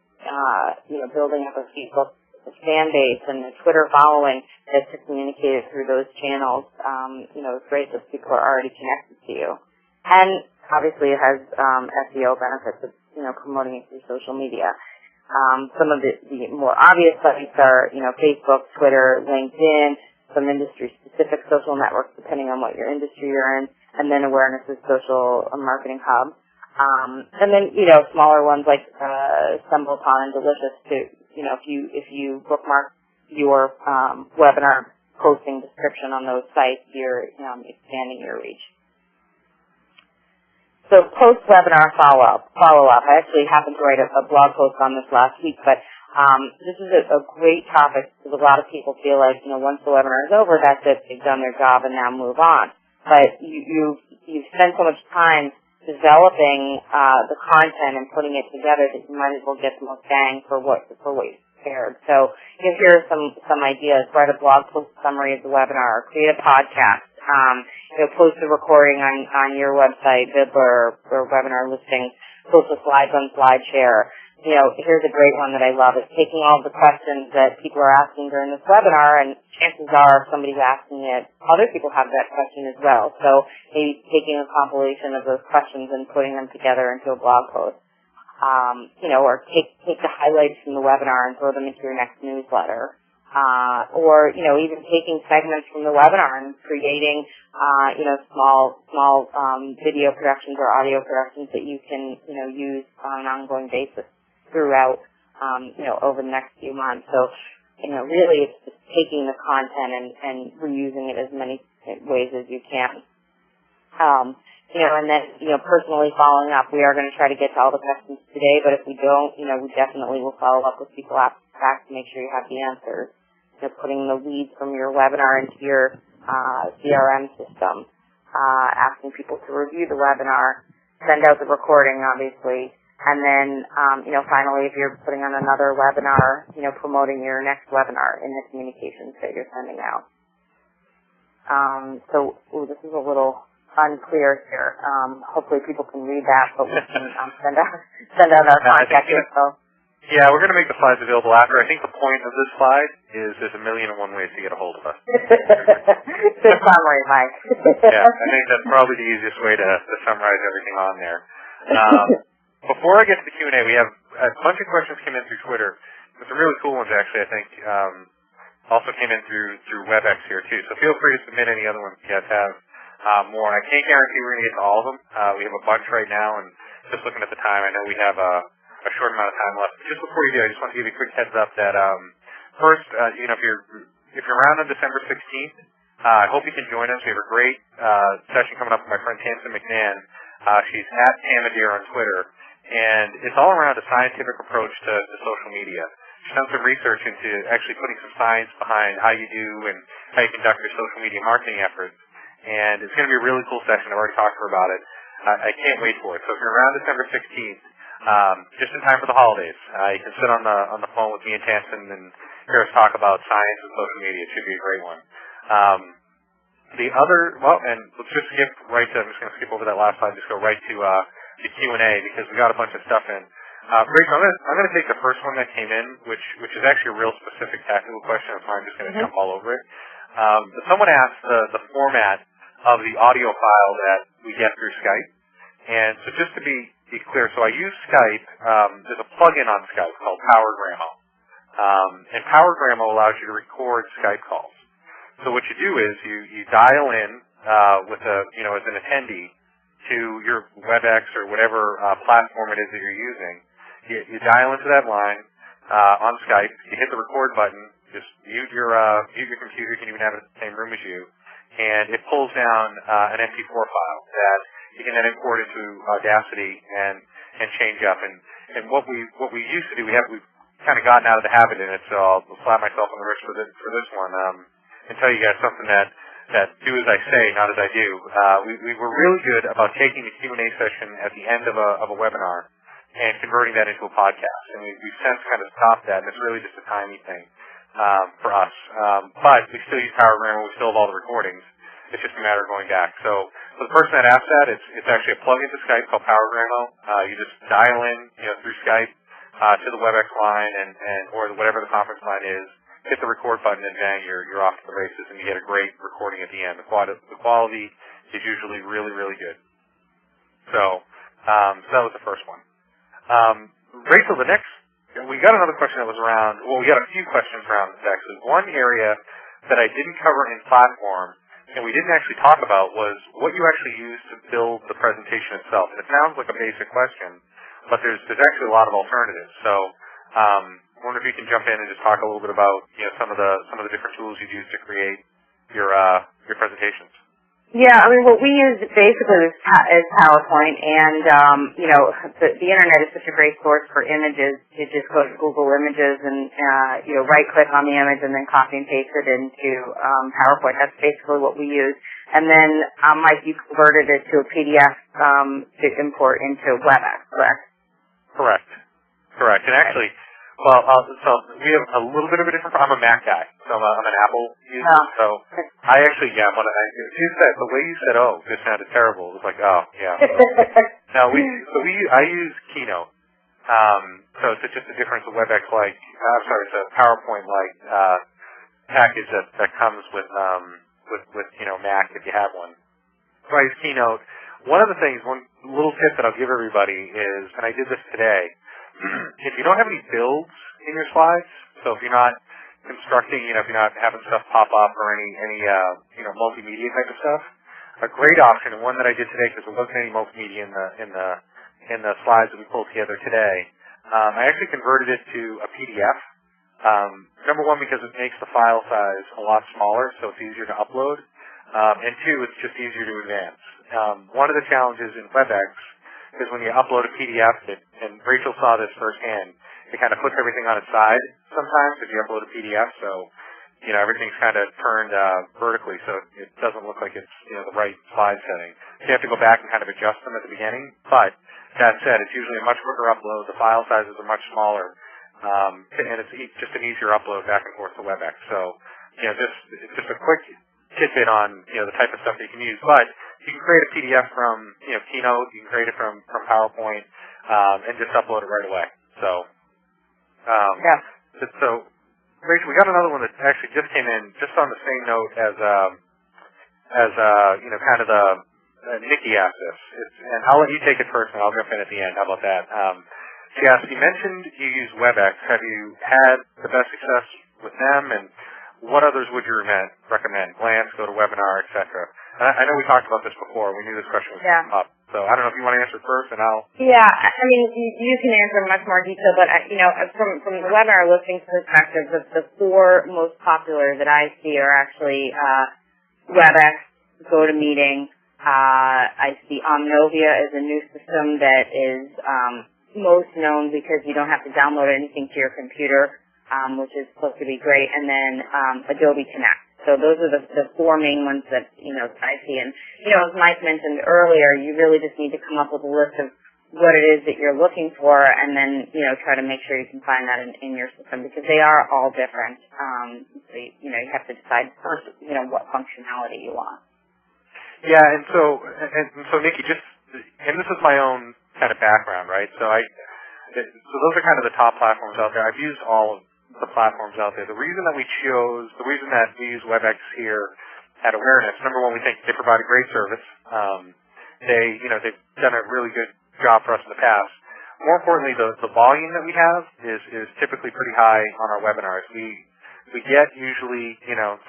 building up a Facebook fan base and a Twitter following that's communicated through those channels. It's great that people are already connected to you. And obviously it has SEO benefits of, promoting it through social media. Some of the more obvious sites are, Facebook, Twitter, LinkedIn, some industry-specific social networks depending on what your industry you're in, and then Awareness is social marketing hub. And then, smaller ones like StumbleUpon and Delicious too. If you bookmark your webinar posting description on those sites, you're expanding your reach. So post-webinar follow-up. I actually happened to write a blog post on this last week, but this is a great topic because a lot of people feel like, once the webinar is over, that's it, they've done their job and now move on. But you've spent so much time developing the content and putting it together that you might as well get the most bang for what you've prepared. So here are some ideas. Write a blog post summary of the webinar, or create a podcast. Post a recording on your website, Vidler or Webinar Listings, post the slides on SlideShare. Here's a great one that I love. It's taking all the questions that people are asking during this webinar, and chances are if somebody's asking it, other people have that question as well. So maybe taking a compilation of those questions and putting them together into a blog post. Or take the highlights from the webinar and throw them into your next newsletter. Or even taking segments from the webinar and creating, small video productions or audio productions that you can, use on an ongoing basis throughout, over the next few months. So, really it's just taking the content and reusing it as many ways as you can. And then, personally following up, we are going to try to get to all the questions today, but if we don't, we definitely will follow up with people after the fact to make sure you have the answers. Putting the leads from your webinar into your CRM system, asking people to review the webinar, send out the recording, obviously, and then, finally, if you're putting on another webinar, promoting your next webinar in the communications that you're sending out. This is a little unclear here. Hopefully people can read that, but we can send out our contact info. Yeah, we're going to make the slides available after. I think the point of this slide is there's 1,001 ways to get a hold of us. Good summary, Mike. Yeah, I think that's probably the easiest way to summarize everything on there. Before I get to the Q&A, we have a bunch of questions came in through Twitter. There's some really cool ones, actually, I think, also came in through WebEx here, too. So feel free to submit any other ones you guys have more. And I can't guarantee we're going to get to all of them. We have a bunch right now, and just looking at the time, I know we have a short amount of time left. But just before you do, I just want to give you a quick heads up that first, if you're around on December 16th, I hope you can join us. We have a great session coming up with my friend Tamsin McMahon. She's at Tamadeer on Twitter, and it's all around a scientific approach to social media. She's done some research into actually putting some science behind how you do and how you conduct your social media marketing efforts. And it's going to be a really cool session. I've already talked to her about it. I can't wait for it. So if you're around December 16th, just in time for the holidays, you can sit on the phone with me and Tamsin and hear us talk about science and social media. It should be a great one. And let's just skip right to, I'm just going to skip over that last slide, just go right to the Q&A because we got a bunch of stuff in. Rachel, I'm going to take the first one that came in, which is actually a real specific technical question, so I'm just going to jump all over it. But someone asked the format of the audio file that we get through Skype. And so just to be clear, so I use Skype. There's a plugin on Skype called PowerGrammo. And PowerGrammo allows you to record Skype calls. So what you do is you dial in with as an attendee to your WebEx or whatever platform it is that you're using. You dial into that line on Skype. You hit the record button. Just mute your computer. You can even have it in the same room as you, and it pulls down an MP4 file that you can then import into Audacity and change up. And what we used to do, we've kind of gotten out of the habit in it. So I'll slap myself on the wrist for this one and tell you guys something that do as I say, not as I do. We were really good about taking the Q&A session at the end of a webinar and converting that into a podcast. And we've since kind of stopped that, and it's really just a timing thing for us. But we still use PowerGrammo. We still have all the recordings. It's just a matter of going back. So for the person that asked that, it's actually a plug-in to Skype called PowerGrammo. You just dial in through Skype to the WebEx line or whatever the conference line is, hit the record button, and bang, you're off to the races, and you get a great recording at the end. The quality is usually really, really good. So that was the first one. Rachel, we got another question that was around, well, we got a few questions around this actually. One area that I didn't cover in platform and we didn't actually talk about was what you actually use to build the presentation itself. And it sounds like a basic question, but there's actually a lot of alternatives. So I wonder if you can jump in and just talk a little bit about some of the different tools you use to create your presentations. Yeah, I mean, what we use basically is PowerPoint, and the internet is such a great source for images. You just go to Google Images and right-click on the image and then copy and paste it into PowerPoint. That's basically what we use. And then, Mike, you converted it to a PDF to import into WebEx, correct? Correct. And actually, so we have a little bit of a different. I'm a Mac guy, so I'm an Apple user. Oh. So I actually, the way you said, "Oh, this sounded terrible," it was like, "Oh, yeah." No, I use Keynote. So it's just a difference of WebEx it's a PowerPoint package that comes with Mac if you have one. So I use Keynote. One little tip that I'll give everybody is, and I did this today. If you don't have any builds in your slides, so if you're not constructing, if you're not having stuff pop up or any multimedia type of stuff, a great option, and one that I did today because there wasn't any multimedia in the slides that we pulled together today, I actually converted it to a PDF. Number one, because it makes the file size a lot smaller, so it's easier to upload. and two, it's just easier to advance. One of the challenges in WebEx is when you upload a PDF, and Rachel saw this firsthand, it kind of puts everything on its side sometimes if you upload a PDF, so everything's kind of turned vertically, so it doesn't look like it's the right slide setting. So you have to go back and kind of adjust them at the beginning, but that said, it's usually a much quicker upload. The file sizes are much smaller, and it's just an easier upload back and forth to WebEx. So, just a quick tidbit on the type of stuff that you can use. But you can create a PDF from Keynote, you can create it from PowerPoint, and just upload it right away. So, so Rachel, we got another one that actually just came in, just on the same note as kind of the Nikki asked this, and I'll let you take it first, and I'll jump in at the end. How about that? She asked, you mentioned you use WebEx. Have you had the best success with them, and what others would you recommend? Glance, GoToWebinar, etc. I know we talked about this before. We knew this question was coming up. So I don't know if you want to answer it first, and I'll... Yeah, I mean, you can answer in much more detail, but, from the webinar listings perspective, the four most popular that I see are actually WebEx, GoToMeeting. I see Omnovia as a new system that is most known because you don't have to download anything to your computer, which is supposed to be great, and then Adobe Connect. So those are the four main ones that, I see. And, as Mike mentioned earlier, you really just need to come up with a list of what it is that you're looking for and then, try to make sure you can find that in your system because they are all different. So, you have to decide first, what functionality you want. Yeah, and so Nikki, and this is my own kind of background, right? So those are kind of the top platforms out there. I've used all of the platforms out there. The reason that we use WebEx here at Awareness, number one, we think they provide a great service. They've done a really good job for us in the past. More importantly, the volume that we have is typically pretty high on our webinars. We get usually,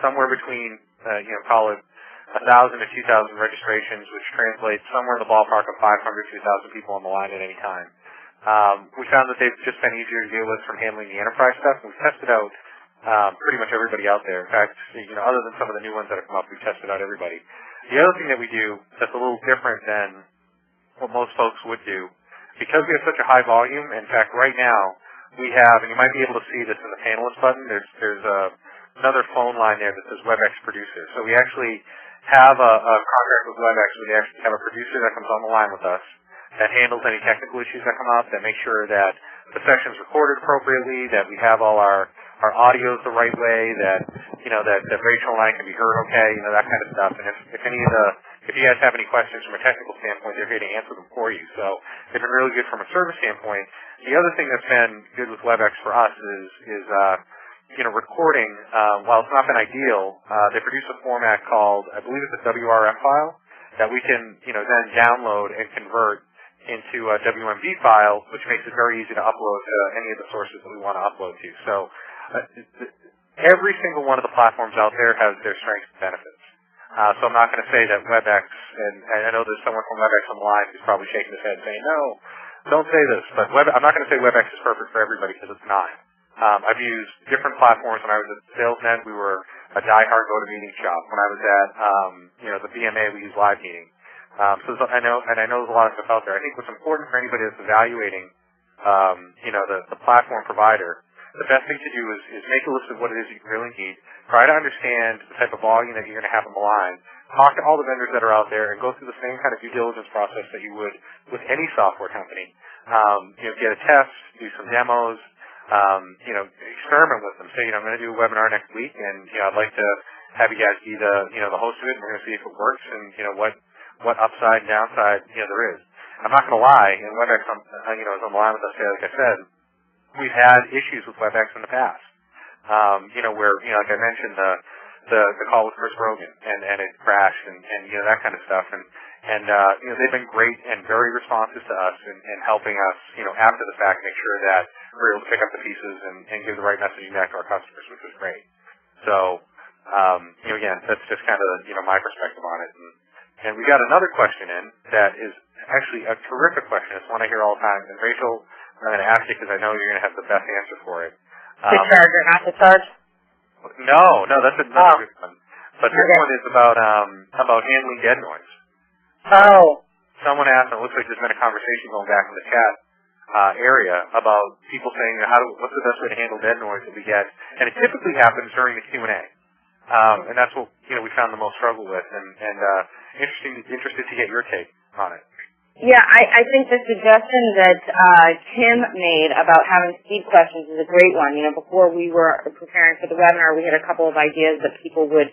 somewhere between, call it 1,000 to 2,000 registrations, which translates somewhere in the ballpark of 500 to 2,000 people on the line at any time. We found that they've just been easier to deal with from handling the enterprise stuff. We've tested out pretty much everybody out there. In fact, other than some of the new ones that have come up, we've tested out everybody. The other thing that we do that's a little different than what most folks would do, because we have such a high volume, in fact, right now, we have, and you might be able to see this in the panelist button, there's another phone line there that says WebEx Producer. So we actually have a contract with WebEx where they actually have a producer that comes on the line with us that handles any technical issues that come up, that makes sure that the session's recorded appropriately, that we have all our audios the right way, that that Rachel and I can be heard okay, that kind of stuff. And if you guys have any questions from a technical standpoint, they're here to answer them for you. So they've been really good from a service standpoint. The other thing that's been good with WebEx for us is recording. While it's not been ideal, they produce a format called, I believe it's a WRF file that we can then download and convert into a WMV file, which makes it very easy to upload to any of the sources that we want to upload to. So every single one of the platforms out there has their strengths and benefits. So I'm not going to say that WebEx, and I know there's someone from WebEx on the line who's probably shaking his head saying, no, don't say this, but I'm not going to say WebEx is perfect for everybody because it's not. I've used different platforms. When I was at SalesNet, we were a die-hard GoToMeeting shop. When I was at the BMA, we used Live Meeting. So I know there's a lot of stuff out there. I think what's important for anybody that's evaluating, the platform provider, the best thing to do is make a list of what it is you really need. Try to understand the type of volume that you're going to have on the line. Talk to all the vendors that are out there and go through the same kind of due diligence process that you would with any software company. Get a test, do some demos, experiment with them. Say, I'm going to do a webinar next week, and I'd like to have you guys be the host of it, and we're going to see if it works and what upside and downside there is. I'm not going to lie, and WebEx is on the line with us today, like I said, we've had issues with WebEx in the past. Where like I mentioned the call with Chris Rogan and it crashed and that kind of stuff and they've been great and very responsive to us and helping us after the fact make sure that we're able to pick up the pieces and give the right messaging back to our customers, which was great. So again, that's just kind of my perspective on it. And we got another question in that is actually a terrific question. It's one I hear all the time. And Rachel, I'm going to ask you because I know you're going to have the best answer for it. To charge or not to charge? No, that's a good one. But this one is about handling dead noise. Oh. Someone asked, and it looks like there's been a conversation going back in the chat area about people saying, what's the best way to handle dead noise that we get? And it typically happens during the Q&A. And that's what we found the most struggle with. And interested to get your take on it. Yeah, I think the suggestion that Tim made about having speed questions is a great one. Before we were preparing for the webinar, we had a couple of ideas that people would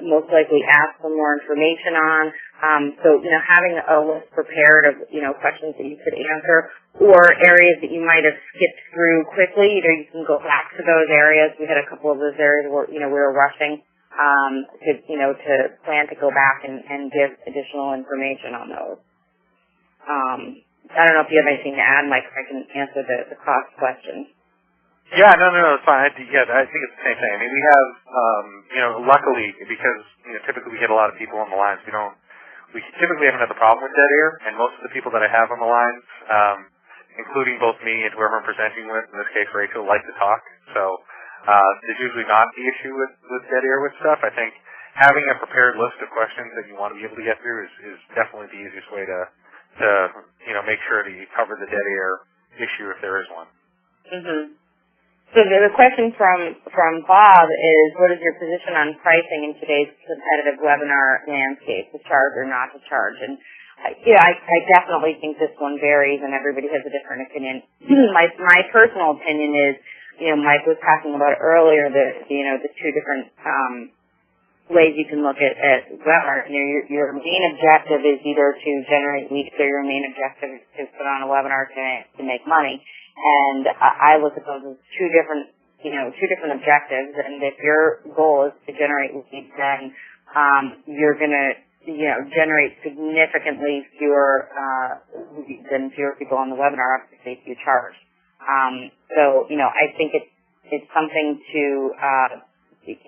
most likely ask for more information on. So, having a list prepared of, questions that you could answer or areas that you might have skipped through quickly, you can go back to those areas. We had a couple of those areas where, we were rushing to plan to go back and give additional information on those. I don't know if you have anything to add, Mike, if I can answer the cost question. Yeah, no, it's fine. I think it's the same thing. I mean, we have, luckily, because, typically we get a lot of people on the lines, we typically haven't had the problem with dead air, and most of the people that I have on the lines, including both me and whoever I'm presenting with, in this case Rachel, like to talk. So, there's usually not the issue with dead air with stuff. I think having a prepared list of questions that you want to be able to get through is definitely the easiest way to make sure that you cover the dead air issue if there is one. Mm-hmm. So the question from Bob is, what is your position on pricing in today's competitive webinar landscape, to charge or not to charge? And I definitely think this one varies, and everybody has a different opinion. My personal opinion is, Mike was talking about earlier, the two different ways you can look at webinars. Your main objective is either to generate leads, or your main objective is to put on a webinar to make money. And I look at those as two different objectives. And if your goal is to generate leads, then you're going to generate significantly fewer leads and fewer people on the webinar, obviously, if you charge. So I think it's something to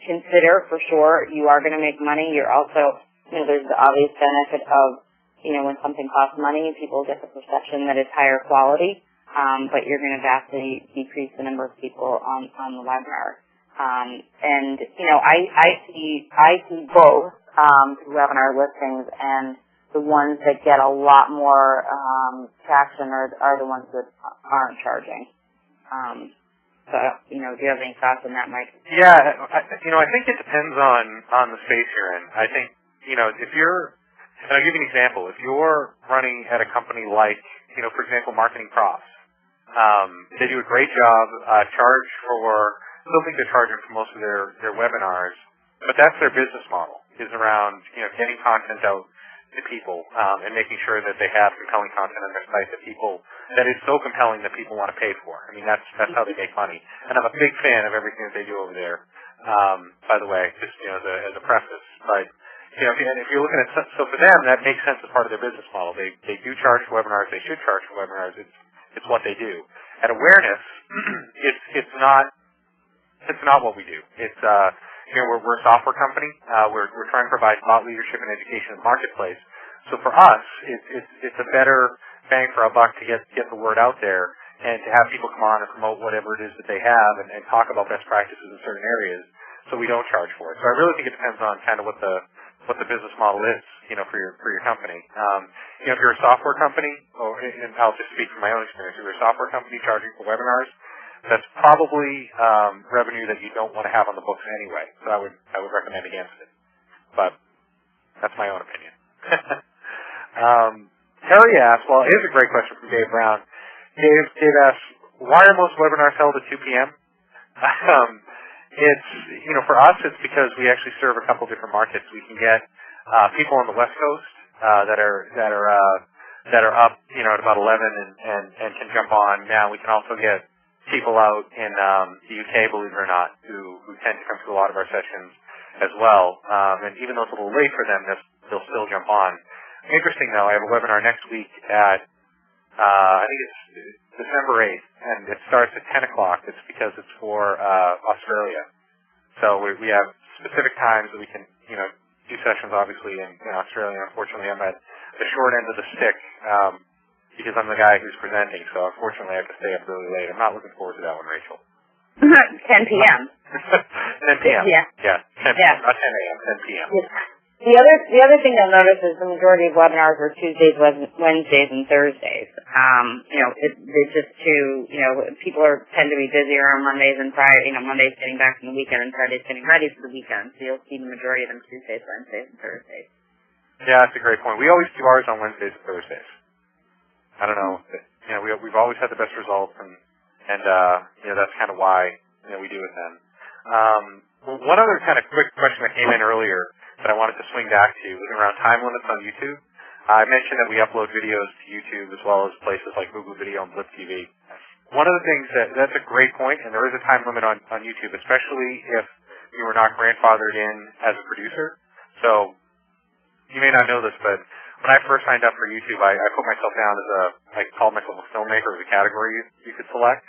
consider for sure. You are going to make money. You're also, there's the obvious benefit of, when something costs money, people get the perception that it's higher quality, but you're going to vastly decrease the number of people on the webinar. And I see both webinar listings, and the ones that get a lot more traction are the ones that aren't charging. So, do you have any thoughts on that, Mike? Yeah, I think it depends on the space you're in. I think, if you're, and I'll give you an example. If you're running at a company like, for example, Marketing Profs, they do a great job, still think they're charging for most of their webinars, but that's their business model, is around, getting content out to people, and making sure that they have compelling content on their site that is so compelling that people want to pay for. I mean, that's how they make money. And I'm a big fan of everything that they do over there, by the way, just, as a preface. But, if you're looking at, so for them, that makes sense as part of their business model. They do charge for webinars. They should charge for webinars. It's what they do. At awareness, it's not what we do. It's, we're a software company. We're trying to provide thought leadership and education in the marketplace. So for us, it's a better bang for our buck to get the word out there and to have people come on and promote whatever it is that they have and talk about best practices in certain areas, so we don't charge for it. So I really think it depends on kind of what the business model is, for your company. If you're a software company, and I'll just speak from my own experience, if you're a software company charging for webinars, that's probably revenue that you don't want to have on the books anyway. So I would recommend against it. But that's my own opinion. Terry asked, well, here's a great question from Dave Brown. Dave asked, why are most webinars held at 2 p.m.? It's, for us, it's because we actually serve a couple different markets. We can get people on the West Coast that are up, at about 11 and can jump on. Now we can also get people out in the UK, believe it or not, who tend to come to a lot of our sessions as well. And even though it's a little late for them, they'll still jump on. Interesting, though, I have a webinar next week at, I think it's December 8th, and it starts at 10 o'clock. It's because it's for Australia. So we have specific times that we can, do sessions, obviously, in Australia. Unfortunately, I'm at the short end of the stick because I'm the guy who's presenting, so unfortunately I have to stay up really late. I'm not looking forward to that one, Rachel. 10 p.m. 10 p.m. Yeah. Yeah. 10 p.m. Not 10 a.m. 10 p.m. Yeah. The other thing you'll notice is the majority of webinars are Tuesdays, Wednesdays, and Thursdays. It's just people tend to be busier on Mondays and Fridays. Mondays getting back from the weekend and Fridays getting ready for the weekend. So you'll see the majority of them Tuesdays, Wednesdays, and Thursdays. Yeah, that's a great point. We always do ours on Wednesdays and Thursdays. I don't know. We've always had the best results, and that's kind of why we do it then. One other kind of quick question that came in earlier that I wanted to swing back to was around time limits on YouTube. I mentioned that we upload videos to YouTube as well as places like Google Video and Blip TV. One of the things that's a great point, and there is a time limit on YouTube, especially if you were not grandfathered in as a producer. So you may not know this, but when I first signed up for YouTube, I put myself down as I called myself a filmmaker as a category you could select.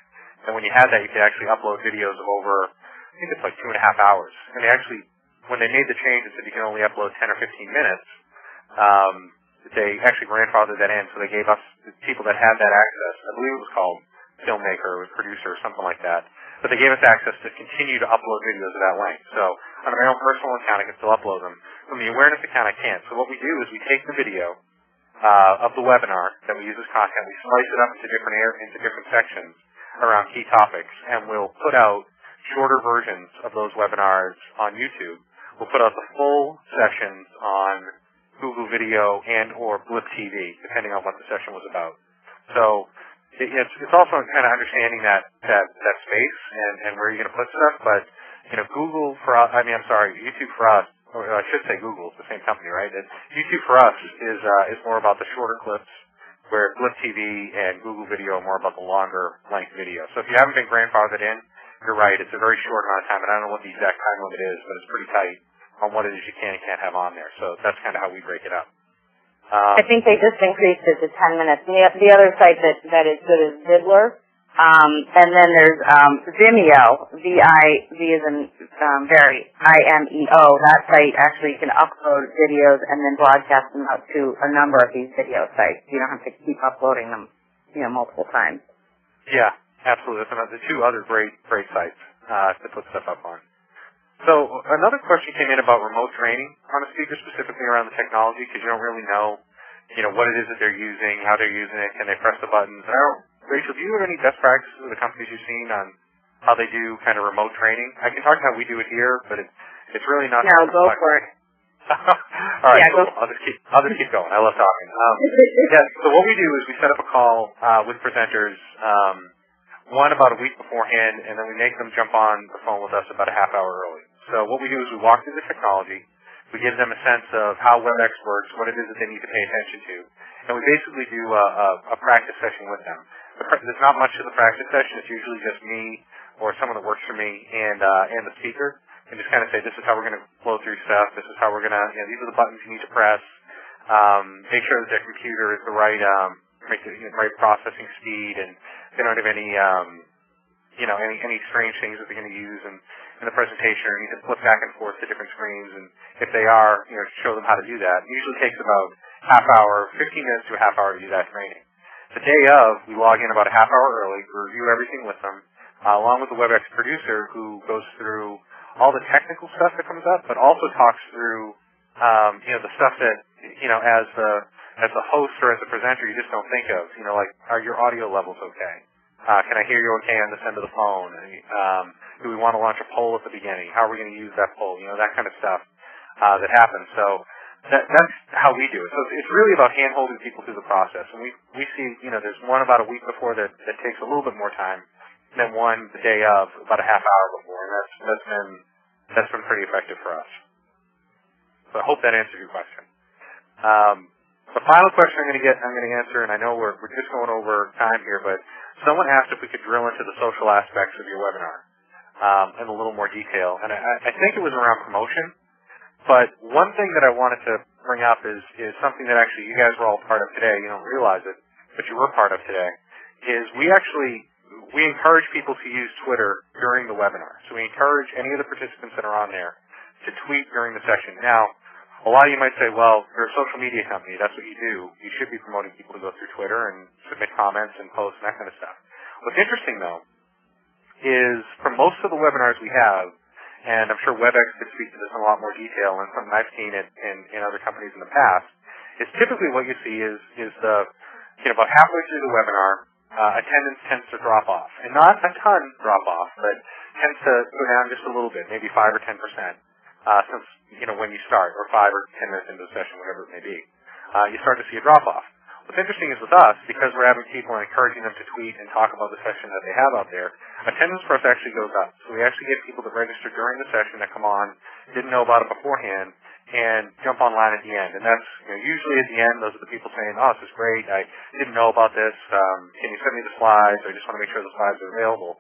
And when you had that, you could actually upload videos of over, I think it's like 2.5 hours. And when they made the change and said you can only upload 10 or 15 minutes, they actually grandfathered that in. So they gave us, the people that had that access, I believe it was called filmmaker or producer or something like that, but they gave us access to continue to upload videos of that length. So on my own personal account, I can still upload them. From the awareness account, I can't. So what we do is we take the video of the webinar that we use as content, we slice it up into different sections around key topics, and we'll put out shorter versions of those webinars on YouTube. We'll put out the full sessions on Google Video and or Blip TV, depending on what the session was about. So it's also kind of understanding that space and where you're going to put stuff. But YouTube for us, or I should say Google, it's the same company, right? YouTube for us is more about the shorter clips, where Blip TV and Google Video are more about the longer length video. So if you haven't been grandfathered in, you're right, it's a very short amount of time, and I don't know what the exact time limit is, but it's pretty tight on what it is you can and can't have on there. So that's kind of how we break it up. I think they just increased it to 10 minutes. And the other site that is good is Vidler. And then there's Vimeo, V as in IMEO. That site actually can upload videos and then broadcast them out to a number of these video sites. You don't have to keep uploading them, multiple times. Yeah, absolutely. That's the two other great sites to put stuff up on. So another question came in about remote training on a speaker, specifically around the technology, because you don't really know, what it is that they're using, how they're using it, can they press the buttons. Rachel, do you have any best practices of the companies you've seen on how they do kind of remote training? I can talk about how we do it here, but it's really not. No, go for it. All right, cool. I'll just keep going. I love talking. So what we do is we set up a call with presenters, one about a week beforehand, and then we make them jump on the phone with us about a half hour early. So what we do is we walk through the technology, we give them a sense of how WebEx works, what it is that they need to pay attention to, and we basically do a practice session with them. There's not much to the practice session. It's usually just me or someone that works for me and the speaker, and just kind of say, this is how we're going to flow through stuff, this is how we're going to, these are the buttons you need to press, make sure that their computer is the right processing speed, and they don't have any strange things that they're going to use in the presentation, or need to flip back and forth to different screens, and if they are, show them how to do that. It usually takes about 15 minutes to a half hour to do that training. The day of, we log in about a half hour early, we review everything with them, along with the WebEx producer who goes through all the technical stuff that comes up, but also talks through, the stuff that, as the host or as a presenter, you just don't think of. Like, are your audio levels okay? Can I hear you okay on this end of the phone? Do we want to launch a poll at the beginning? How are we going to use that poll? That kind of stuff that happens. So that's how we do it. So it's really about hand-holding people through the process. And we see, there's one about a week before that takes a little bit more time, and then one the day of about a half hour before. And that's been pretty effective for us. So I hope that answers your question. The final question I'm going to answer, and I know we're just going over time here, but someone asked if we could drill into the social aspects of your webinar in a little more detail. And I think it was around promotion, but one thing that I wanted to bring up is something that actually you guys were all part of today. You don't realize it, but you were part of today, is we encourage people to use Twitter during the webinar. So we encourage any of the participants that are on there to tweet during the session. Now, a lot of you might say, well, you're a social media company. That's what you do. You should be promoting people to go through Twitter and submit comments and posts and that kind of stuff. What's interesting, though, is for most of the webinars we have, and I'm sure WebEx could speak to this in a lot more detail, and something I've seen it in other companies in the past, is typically what you see is the about halfway through the webinar, attendance tends to drop off, and not a ton drop off, but tends to go down just a little bit, maybe 5 or 10%, since when you start, or 5 or 10 minutes into the session, whatever it may be, you start to see a drop off. What's interesting is with us, because we're having people and encouraging them to tweet and talk about the session that they have out there, attendance for us actually goes up. So we actually get people that register during the session that come on, didn't know about it beforehand, and jump online at the end. And that's usually at the end, those are the people saying, oh, this is great, I didn't know about this, can you send me the slides, or I just want to make sure the slides are available.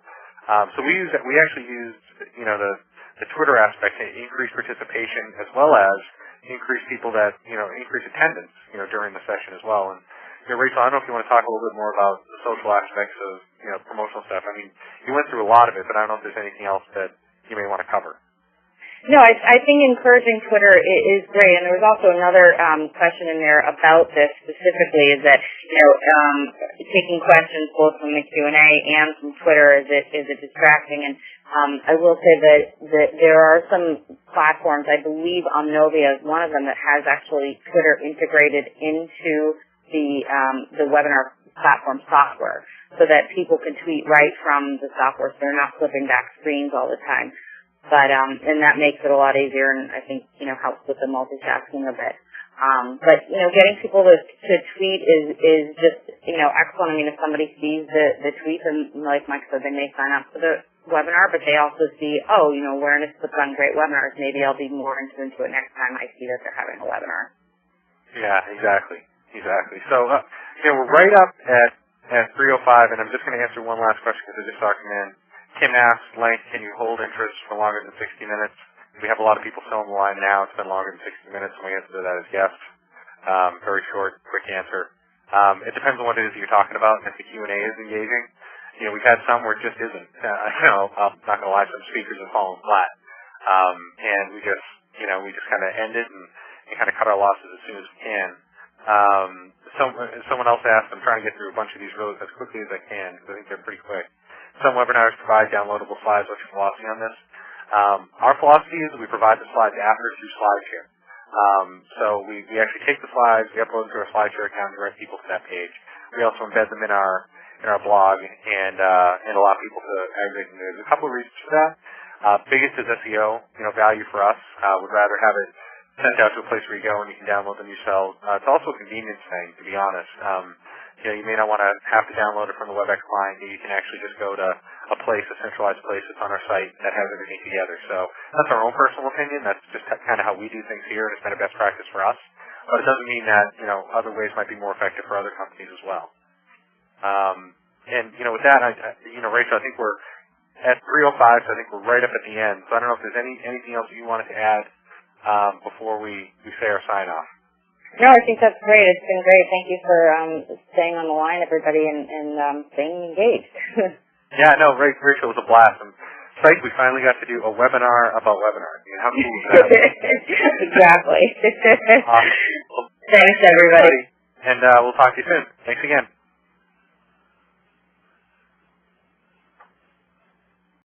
So we actually used the Twitter aspect to increase participation as well as increase people that, increase attendance, during the session as well. And, Rachel, I don't know if you want to talk a little bit more about the social aspects of, promotional stuff. I mean, you went through a lot of it, but I don't know if there's anything else that you may want to cover. No, I think encouraging Twitter is great, and there was also another question in there about this specifically, is that taking questions both from the Q&A and from Twitter is it distracting? And I will say that there are some platforms, I believe Omnovia is one of them, that has actually Twitter integrated into the webinar platform software, so that people can tweet right from the software, so they're not flipping back screens all the time. But and that makes it a lot easier, and I think helps with the multitasking a bit. But getting people to tweet is just excellent. I mean, if somebody sees the tweet, and like Mike said, they may sign up for the webinar, but they also see, awareness puts on great webinars. Maybe I'll be more into it next time I see that they're having a webinar. Yeah, exactly. So we're right up at 3:05, and I'm just going to answer one last question because I just saw it come in. Kim asks, length, can you hold interest for longer than 60 minutes? We have a lot of people still on the line now. It's been longer than 60 minutes, and my answer to that is yes. Very short, quick answer. It depends on what it is that you're talking about, and if the Q&A is engaging. We've had some where it just isn't. I'm not going to lie, some speakers have fallen flat. And we just kind of end it and kind of cut our losses as soon as we can. Someone else asked, I'm trying to get through a bunch of these really as quickly as I can, because I think they're pretty quick. Some webinars provide downloadable slides. What's your philosophy on this? Our philosophy is we provide the slides after through SlideShare. So we actually take the slides, we upload them to our SlideShare account, and direct people to that page. We also embed them in our blog and allow people to aggregate them. There's a couple of reasons for that. Biggest is SEO, value for us. Would rather have it sent out to a place where you go and you can download them yourself. It's also a convenience thing, to be honest. You may not want to have to download it from the WebEx client. You can actually just go to a centralized place that's on our site that has everything together. So that's our own personal opinion. That's just kind of how we do things here, and it's been a best practice for us. But it doesn't mean that, other ways might be more effective for other companies as well. With that, Rachel, I think we're at 3:05, so I think we're right up at the end. So I don't know if there's anything else that you wanted to add before we say our sign-off. No, I think that's great. It's been great. Thank you for staying on the line, everybody, and staying engaged. Yeah, no, Rachel, it was a blast. I'm psyched we finally got to do a webinar about webinars. How cool is that? Exactly. Awesome. Thanks, everybody. And we'll talk to you soon. Thanks again.